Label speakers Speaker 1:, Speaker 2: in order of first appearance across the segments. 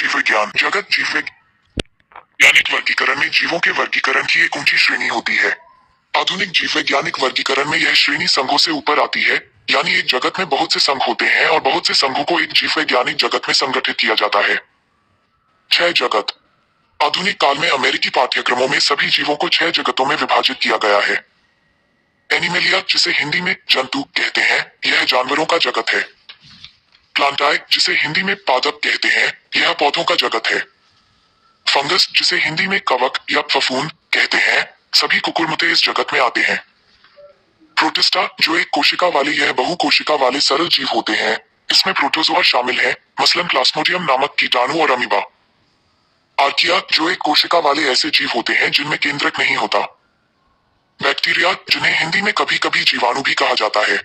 Speaker 1: जीव विज्ञान जगत जीव वैज्ञानिक वर्गीकरण में जीवों के वर्गीकरण की एक ऊंची श्रेणी होती है। आधुनिक जीव वैज्ञानिक वर्गीकरण में यह श्रेणी संघों से ऊपर आती है, यानी एक जगत में बहुत से संघ होते हैं और बहुत से संघों को एक जीव वैज्ञानिक जगत में संगठित किया जाता है। 6 जगत। आधुनिक काल में अमेरिकी पाठ्यक्रमों में सभी जीवों को 6 जगतों में विभाजित किया गया है। एनिमेलिया, जिसे हिंदी में जंतु कहते हैं, यह जानवरों का जगत है। प्लांटाए, जिसे हिंदी में पादप कहते हैं, यह पौधों का जगत है। फंगस, जिसे हिंदी में कवक या फफूंद कहते हैं, सभी कुकुरमुत्ते इस जगत में आते हैं। प्रोटिस्टा, जो एक कोशिका वाले यह बहु कोशिका वाले सरल जीव होते हैं, इसमें प्रोटोजोआ शामिल है, मसलन प्लाज्मोडियम नामक कीटाणु और अमीबा। आर्किया, जो एक कोशिका वाले ऐसे जीव होते हैं जिनमें केंद्रक नहीं होता। बैक्टीरिया, जिन्हें हिंदी में कभी कभी जीवाणु भी कहा जाता है।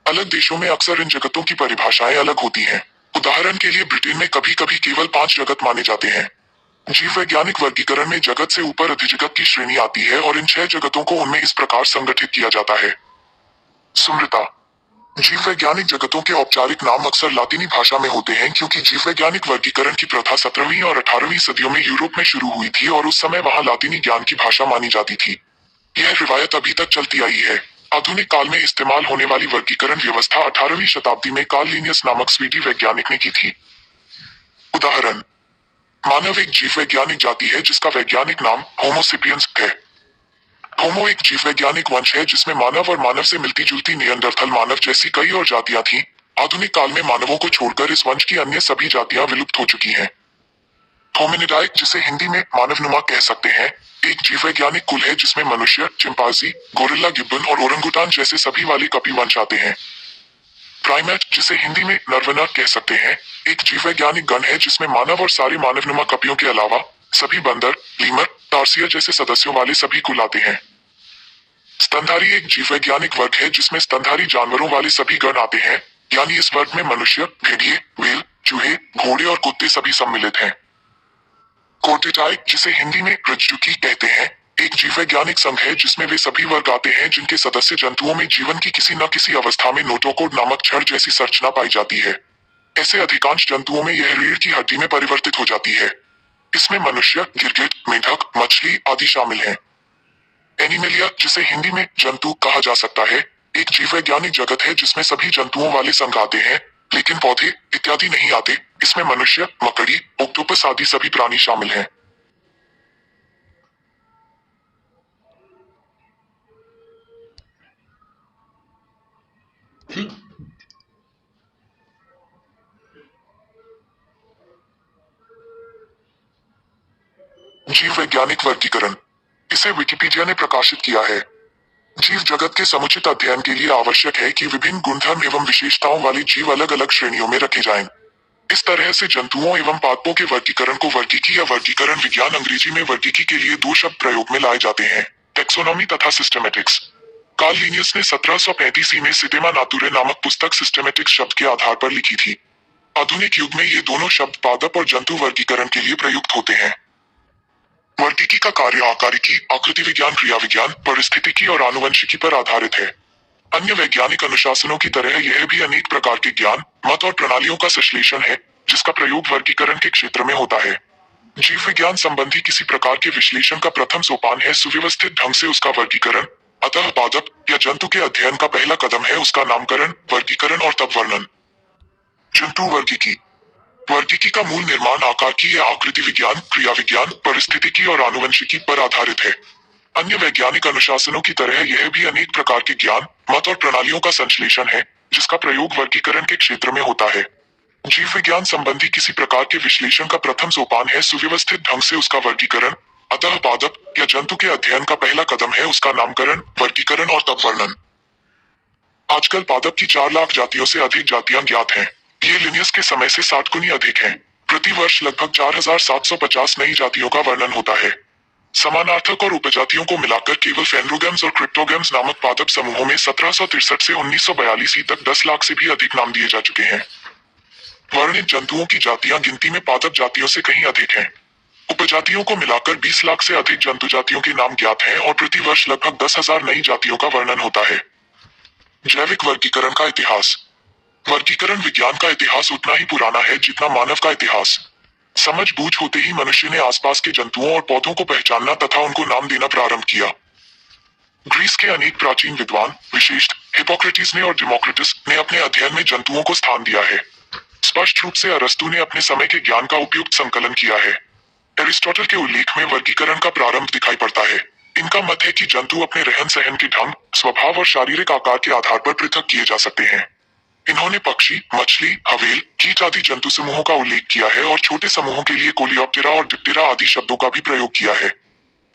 Speaker 1: अलग देशों में अक्सर इन जगतों की परिभाषाएं अलग होती हैं। उदाहरण के लिए ब्रिटेन में कभी कभी केवल 5 जगत माने जाते हैं। जीव वैज्ञानिक वर्गीकरण में जगत से ऊपर अधिजगत की श्रेणी आती है और इन 6 जगतों को उनमें इस प्रकार संगठित किया जाता है। सुमृता। जीव वैज्ञानिक जगतों के औपचारिक नाम अक्सर लातीनी भाषा में होते हैं क्योंकि जीव वैज्ञानिक वर्गीकरण की प्रथा 17वीं और 18वीं सदियों में यूरोप में शुरू हुई थी और उस समय वहां लातीनी ज्ञान की भाषा मानी जाती थी। यह रिवायत अभी तक चलती आई है। आधुनिक काल में इस्तेमाल होने वाली वर्गीकरण व्यवस्था 18वीं शताब्दी में कार्ल लिनियस नामक स्वीडी वैज्ञानिक ने की थी। उदाहरण: मानव एक जीव वैज्ञानिक जाति है जिसका वैज्ञानिक नाम होमो सेपियंस है। होमो एक जीव वैज्ञानिक वंश है जिसमें मानव और मानव से मिलती जुलती नियंडरथल मानव जैसी कई और जातियां थीं। आधुनिक काल में मानवों को छोड़कर इस वंश की अन्य सभी जातियां विलुप्त हो चुकी हैं। होमिनिडाए, जिसे हिंदी में मानवनुमा कह सकते हैं, एक जीव वैज्ञानिक कुल है जिसमें मनुष्य, चिंपांजी, गोरिल्ला, गिब्बन और ओरंगुटान जैसे सभी वाले कपिवंश आते हैं। प्राइमेट, जिसे हिंदी में नरवना कह सकते हैं, एक जीव वैज्ञानिक गण है जिसमें मानव और सारे मानवनुमा कपियों के अलावा सभी बंदर, लीमर, टार्सिया जैसे सदस्यों वाले सभी कुल आते हैं। स्तनधारी एक जीव वैज्ञानिक वर्ग है जिसमें स्तनधारी जानवरों वाले सभी गण आते हैं, यानी इस वर्ग में मनुष्य, भेड़िए, व्हेल, चूहे, घोड़े और कुत्ते सभी सम्मिलित हैं। कोर्टेटाई, जिसे हिंदी में रज्जुकी कहते हैं, एक जीव वैज्ञानिक संघ है जिसमें वे सभी वर्ग आते हैं जिनके सदस्य जंतुओं में जीवन की किसी न किसी अवस्था में नोटोकोड नामक छड़ जैसी संरचना पाई जाती है। ऐसे अधिकांश जंतुओं में यह रीढ़ की हड्डी में परिवर्तित हो जाती है। इसमें मनुष्य, गिरगिट, मेंढक, मछली आदि शामिल हैं। एनिमेलिया, जिसे हिंदी में जंतु कहा जा सकता है, एक जीव वैज्ञानिक जगत है जिसमें सभी जंतुओं वाले संघ आते हैं, लेकिन पौधे इत्यादि नहीं आते। इसमें मनुष्य, मकड़ी, ऑक्टोपस आदि सभी प्राणी शामिल हैं। जीव वैज्ञानिक वर्गीकरण, इसे विकिपीडिया ने प्रकाशित किया है। जीव जगत के समुचित अध्ययन के लिए आवश्यक है कि विभिन्न गुणधर्म एवं विशेषताओं वाले जीव अलग अलग श्रेणियों में रखे जाएं। इस तरह से जंतुओं एवं पादपों के वर्गीकरण को वर्गीकी या वर्गीकरण विज्ञान अंग्रेजी में वर्गीकी के लिए 2 शब्द प्रयोग में लाए जाते हैं, टेक्सोनॉमी तथा सिस्टेमेटिक्स। कार्ल लिनियस ने 1735 में सिस्टेमा नातुरे नामक पुस्तक सिस्टेमेटिक्स शब्द के आधार पर लिखी थी। आधुनिक युग में ये दोनों शब्द पादप और जंतु वर्गीकरण के लिए प्रयुक्त होते हैं। वर्गीकी का कार्य आकारिकी, आकृति विज्ञान, क्रिया विज्ञान, परिस्थितिकी और आनुवंशिकी पर आधारित है। अन्य वैज्ञानिक अनुशासनों की तरह यह भी अनेक प्रकार के ज्ञान, मत और प्रणालियों का संश्लेषण है, जिसका प्रयोग वर्गीकरण के क्षेत्र में होता है। जीव विज्ञान संबंधी किसी प्रकार के विश्लेषण का प्रथम सोपान है सुव्यवस्थित ढंग से उसका वर्गीकरण। अतः पादप या जंतु के अध्ययन का पहला कदम है उसका नामकरण, वर्गीकरण और तब वर्णन। जंतु वर्गीकी। वर्गीकी का मूल निर्माण आकारकी या आकृति विज्ञान, क्रिया विज्ञान, परिस्थितिकी और आनुवंशिकी पर आधारित है। अन्य वैज्ञानिक अनुशासनों की तरह यह भी अनेक प्रकार के ज्ञान, मत और प्रणालियों का संश्लेषण है, जिसका प्रयोग वर्गीकरण के क्षेत्र में होता है। जीव विज्ञान संबंधी किसी प्रकार के विश्लेषण का प्रथम सोपान है सुव्यवस्थित ढंग से उसका वर्गीकरण। अतः पादप या जंतु के अध्ययन का पहला कदम है उसका नामकरण, वर्गीकरण और तब वर्णन। आजकल पादप की 4 लाख जातियों से अधिक जातियां ज्ञात हैं। ये लिनियस के समय से 60 गुनी अधिक हैं। प्रति वर्ष लगभग 4750 नई जातियों का वर्णन होता है। समानार्थक और उपजातियों को मिलाकर केवल फेनरोगैम्स और क्रिप्टोगैम्स नामक पादप समूहों में 1763 से 1942 तक 10 लाख से भी अधिक नाम दिए जा चुके हैं। वर्णित जंतुओं की जातियां गिनती में पादप जातियों से कहीं अधिक हैं। उपजातियों को मिलाकर 20 लाख से अधिक जंतु जातियों के नाम ज्ञात हैं और प्रति वर्ष लगभग 10,000 नई जातियों का वर्णन होता है। जैविक वर्गीकरण का इतिहास। वर्गीकरण विज्ञान का इतिहास उतना ही पुराना है जितना मानव का इतिहास। समझ-बूझ होते ही मनुष्य ने आसपास के जंतुओं और पौधों को पहचानना तथा उनको नाम देना प्रारंभ किया। ग्रीस के अनेक प्राचीन विद्वान, विशेषतः हिपोक्रेटिस ने और डेमोक्रिटस ने अपने अध्ययन में जंतुओं को स्थान दिया है। स्पष्ट रूप से अरस्तु ने अपने समय के ज्ञान का उपयुक्त संकलन किया है। एरिस्टोटल के उल्लेख में वर्गीकरण का प्रारंभ दिखाई पड़ता है। इनका मत है कि जंतु अपने रहन सहन के ढंग, स्वभाव और शारीरिक आकार के आधार पर पृथक किए जा सकते हैं। इन्होंने पक्षी, मछली, हवेल, कीट आदि जंतु समूहों का उल्लेख किया है और छोटे समूहों के लिए कोलियोप्टेरा और डिप्टेरा आदि शब्दों का भी प्रयोग किया है।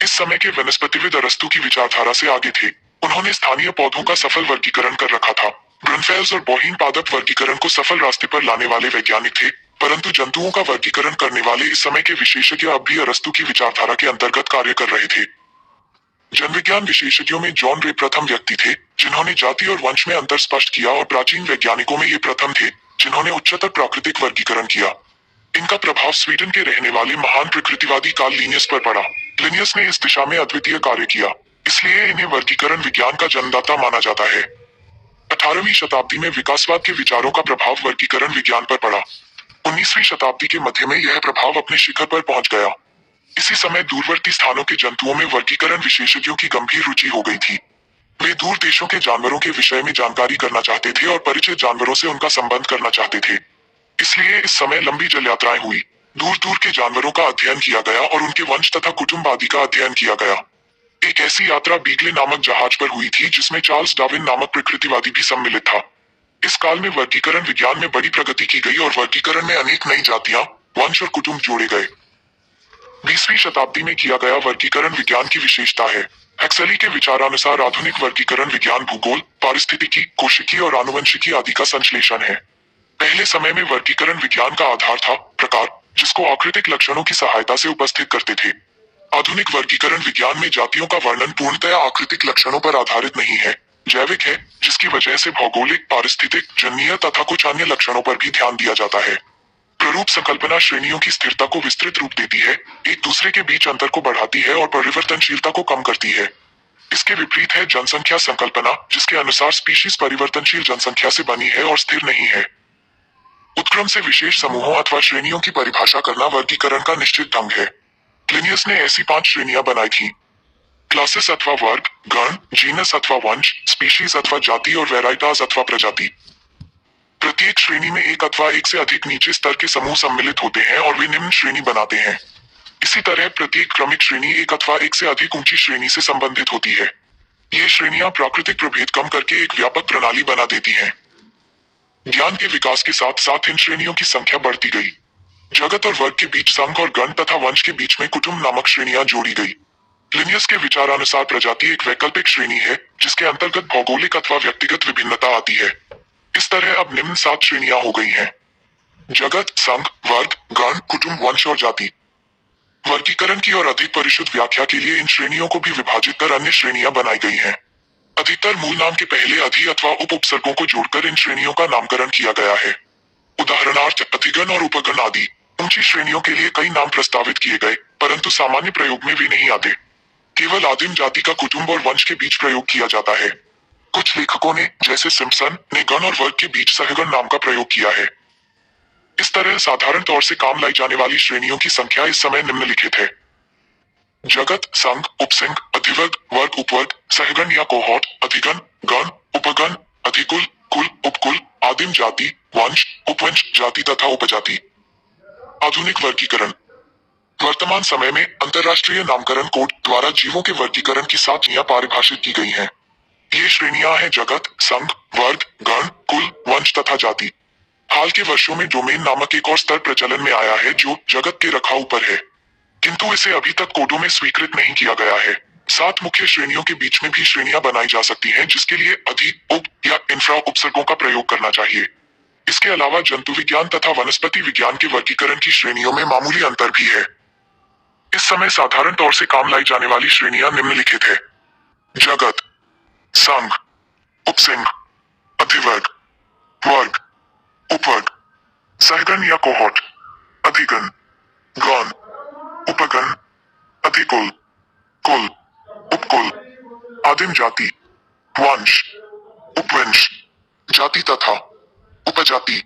Speaker 1: इस समय के वनस्पतिविद अरस्तु की विचारधारा से आगे थे। उन्होंने स्थानीय पौधों का सफल वर्गीकरण कर रखा था। ब्रुनफेल्स और बोहीन पादप वर्गीकरण को सफल रास्ते पर लाने वाले वैज्ञानिक थे, परंतु जंतुओं का वर्गीकरण करने वाले इस समय के विशेषज्ञ अब भी अरस्तु की विचारधारा के अंतर्गत कार्य कर रहे थे। जनविज्ञान विशेषज्ञों में जॉन रे प्रथम व्यक्ति थे, जिन्होंने जाति और वंश में अंतर स्पष्ट किया और प्राचीन वैज्ञानिकों में ये प्रथम थे, जिन्होंने उच्चतर प्राकृतिक वर्गीकरण किया। इनका प्रभाव स्वीडन के रहने वाले महान प्रकृतिवादी कार्ल लिनियस पर पड़ा। लिनियस ने इस दिशा में अद्वितीय कार्य किया, इसलिए इन्हें वर्गीकरण विज्ञान का जन्मदाता माना जाता है। 18वीं शताब्दी में विकासवाद के विचारों का प्रभाव वर्गीकरण विज्ञान पर पड़ा। 19वीं शताब्दी के मध्य में यह प्रभाव अपने शिखर पर पहुंच गया। इसी समय दूरवर्ती स्थानों के जंतुओं में वर्गीकरण विशेषज्ञों की गंभीर रुचि हो गई थी। वे दूर देशों के जानवरों के विषय में जानकारी करना चाहते थे और परिचित जानवरों से उनका संबंध करना चाहते थे। इसलिए इस समय लंबी जल यात्राएं हुई। दूर दूर के जानवरों का अध्ययन किया गया और उनके वंश तथा कुटुंब आदि का अध्ययन किया गया। एक ऐसी यात्रा बीगले नामक जहाज पर हुई थी, जिसमें चार्ल्स डार्विन नामक प्रकृतिवादी भी सम्मिलित था। इस काल में वर्गीकरण विज्ञान में बड़ी प्रगति की गई और वर्गीकरण में अनेक नई जातियां, वंश और कुटुंब जोड़े गए। 20वीं शताब्दी में किया गया वर्गीकरण विज्ञान की विशेषता है। एक्सेली के विचारानुसार आधुनिक वर्गीकरण विज्ञान भूगोल, पारिस्थितिकी, कोशिकी और आनुवंशिकी आदि का संश्लेषण है। पहले समय में वर्गीकरण विज्ञान का आधार था प्रकार, जिसको आकृतिक लक्षणों की सहायता से उपस्थित करते थे। आधुनिक वर्गीकरण विज्ञान में जातियों का वर्णन पूर्णतया आकृतिक लक्षणों पर आधारित नहीं है, जैविक है, जिसकी वजह से भौगोलिक, पारिस्थितिक, जन्मीय तथा कुछ अन्य लक्षणों पर भी ध्यान दिया जाता है। प्ररूप संकल्पना श्रेणियों की स्थिरता को विस्तृत रूप देती है, एक दूसरे के बीच अंतर को बढ़ाती है और परिवर्तनशीलता को कम करती है। इसके विपरीत है जनसंख्या संकल्पना, जिसके अनुसार स्पीशीज परिवर्तनशील जनसंख्या से बनी है और स्थिर नहीं है। उत्क्रम से विशेष समूहों अथवा श्रेणियों की परिभाषा करना वर्गीकरण का निश्चित ढंग है। लिनियस ने ऐसी 5 श्रेणियां बनाई थी: क्लासेस अथवा वर्ग, गण, जीनस अथवा वंश, स्पीशीज अथवा जाति और वेराइटास अथवा प्रजाति। प्रत्येक श्रेणी में एक अथवा एक से अधिक नीचे स्तर के समूह सम्मिलित होते हैं और वे निम्न श्रेणी बनाते हैं। इसी तरह प्रत्येक क्रमिक श्रेणी एक अथवा एक से अधिक ऊंची श्रेणी से संबंधित होती है। ये श्रेणियां प्राकृतिक प्रभेद कम करके एक व्यापक प्रणाली बना देती हैं। ज्ञान के विकास के साथ साथ इन श्रेणियों की संख्या बढ़ती गई। जगत और वर्ग के बीच संघ और गण तथा वंश के बीच में कुटुंब नामक श्रेणियां जोड़ी गई। लिनियस के विचारानुसार प्रजाति एक वैकल्पिक श्रेणी है, जिसके अंतर्गत भौगोलिक अथवा व्यक्तिगत विभिन्नता आती है। इस तरह अब निम्न 7 श्रेणियां हो गई हैं: जगत, संघ, वर्ग, गण, कुटुंब, वंश और जाति। वर्गीकरण की और अधिक परिशुद्ध व्याख्या के लिए इन श्रेणियों को भी विभाजित कर अन्य श्रेणियां बनाई गई हैं। अधिकतर मूल नाम के पहले अधि अथवा उप उपसर्गों को जोड़कर इन श्रेणियों का नामकरण किया गया है। उदाहरणार्थ अधिगण और उपगण आदि। ऊंची श्रेणियों के लिए कई नाम प्रस्तावित किए गए, परंतु सामान्य प्रयोग में वे नहीं आते। केवल आदिम जाति का कुटुंब और वंश के बीच प्रयोग किया जाता है। कुछ लेखकों ने, जैसे सिम्पसन ने, गण और वर्ग के बीच सहगण नाम का प्रयोग किया है। इस तरह साधारण तौर से काम लाई जाने वाली श्रेणियों की संख्या इस समय निम्नलिखित है: जगत, संघ, उपसंघ, अधिवर्ग, वर्ग, उपवर्ग, सहगण या कोहॉर्ट, अधिगण, गण, उपगण, अधिकुल, कुल, उपकुल, आदिम जाति, वंश, उपवंश, जाति तथा उपजाति। आधुनिक वर्गीकरण। वर्तमान समय में अंतर्राष्ट्रीय नामकरण कोड द्वारा जीवों के वर्गीकरण की 7 श्रेणियां परिभाषित की गई हैं। ये श्रेणियां हैं जगत, संघ, वर्ग, गण, कुल, वंश तथा जाति। हाल के वर्षों में डोमेन नामक एक और स्तर प्रचलन में आया है, जो जगत के रखाव ऊपर है, किंतु इसे अभी तक कोडों में स्वीकृत नहीं किया गया है। 7 मुख्य श्रेणियों के बीच में भी श्रेणियां बनाई जा सकती हैं, जिसके लिए अधि, उप या इंफ्रा उपसर्गों का प्रयोग करना चाहिए। इसके अलावा जंतु विज्ञान तथा वनस्पति विज्ञान के वर्गीकरण की श्रेणियों में मामूली अंतर भी है। इस समय साधारण तौर से काम लाई जाने वाली श्रेणियां निम्नलिखित है: जगत, संघ, उपसंघ, अधिवर्ग, वर्ग, उपवर्ग, सहगण या कोहॉर्ट, अधिगण, गण, उपगण, अधिकुल, कुल, उपकुल, आदिम जाति, वंश, उपवंश, जाति तथा उपजाति।